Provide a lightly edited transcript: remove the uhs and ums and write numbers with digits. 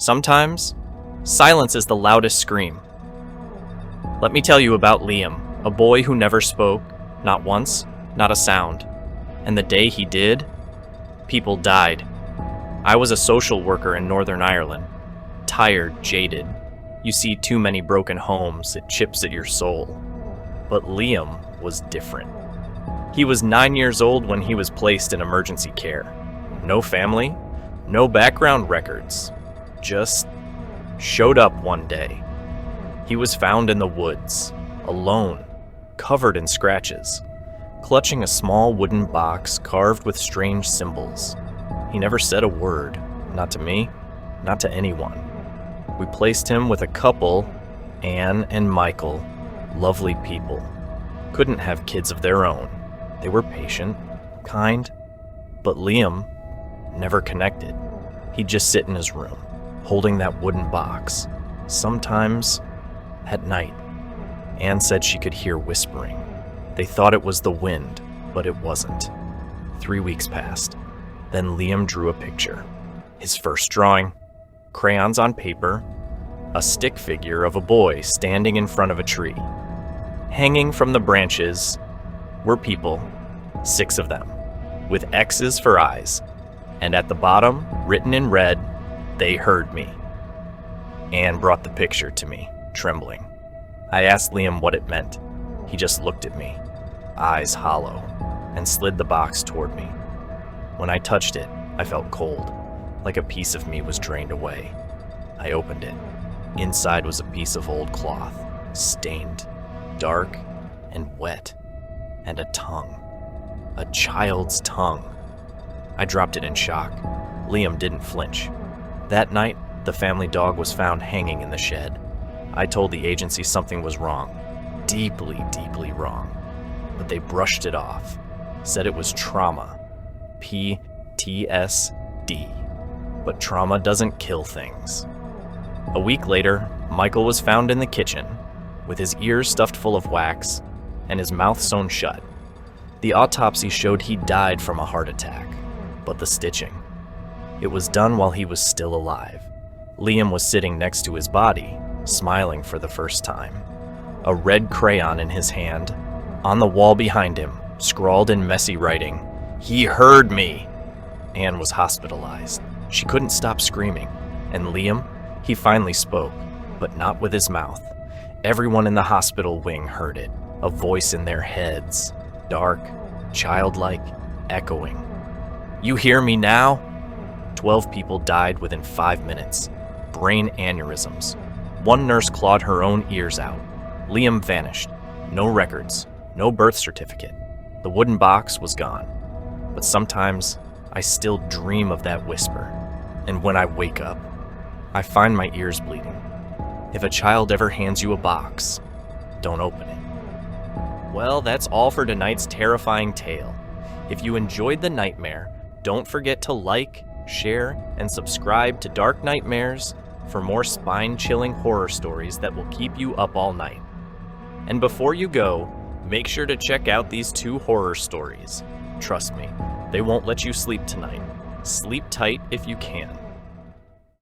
Sometimes, silence is the loudest scream. Let me tell you about Liam, a boy who never spoke, not once, not a sound. And the day he did, people died. I was a social worker in Northern Ireland. Tired, jaded. You see too many broken homes, it chips at your soul. But Liam was different. He was 9 years old when he was placed in emergency care. No family, no background records. Just showed up one day. He was found in the woods, alone, covered in scratches, clutching a small wooden box carved with strange symbols. He never said a word, not to me, not to anyone. We placed him with a couple, Anne and Michael, lovely people. Couldn't have kids of their own. They were patient, kind, but Liam never connected. He'd just sit in his room, holding that wooden box, sometimes at night. Anne said she could hear whispering. They thought it was the wind, but it wasn't. 3 weeks passed. Then Liam drew a picture. His first drawing, crayons on paper, a stick figure of a boy standing in front of a tree. Hanging from the branches were people, 6 of them, with X's for eyes. And at the bottom, written in red, "They heard me." Anne brought the picture to me, trembling. I asked Liam what it meant. He just looked at me, eyes hollow, and slid the box toward me. When I touched it, I felt cold, like a piece of me was drained away. I opened it. Inside was a piece of old cloth, stained, dark, and wet, and a tongue. A child's tongue. I dropped it in shock. Liam didn't flinch. That night, the family dog was found hanging in the shed. I told the agency something was wrong. Deeply, deeply wrong. But they brushed it off. Said it was trauma. PTSD. But trauma doesn't kill things. A week later, Michael was found in the kitchen, with his ears stuffed full of wax and his mouth sewn shut. The autopsy showed he died from a heart attack, but the stitching. It was done while he was still alive. Liam was sitting next to his body, smiling for the first time. A red crayon in his hand. On the wall behind him, scrawled in messy writing, "He heard me!" Anne was hospitalized. She couldn't stop screaming. And Liam, he finally spoke, but not with his mouth. Everyone in the hospital wing heard it, a voice in their heads, dark, childlike, echoing. "You hear me now?" 12 people died within 5 minutes. Brain aneurysms. One nurse clawed her own ears out. Liam vanished. No records, no birth certificate. The wooden box was gone. But sometimes, I still dream of that whisper. And when I wake up, I find my ears bleeding. If a child ever hands you a box, don't open it. Well, that's all for tonight's terrifying tale. If you enjoyed the nightmare, don't forget to like, share, and subscribe to Dark Nightmares for more spine-chilling horror stories that will keep you up all night. And before you go, make sure to check out these 2 horror stories. Trust me, they won't let you sleep tonight. Sleep tight if you can.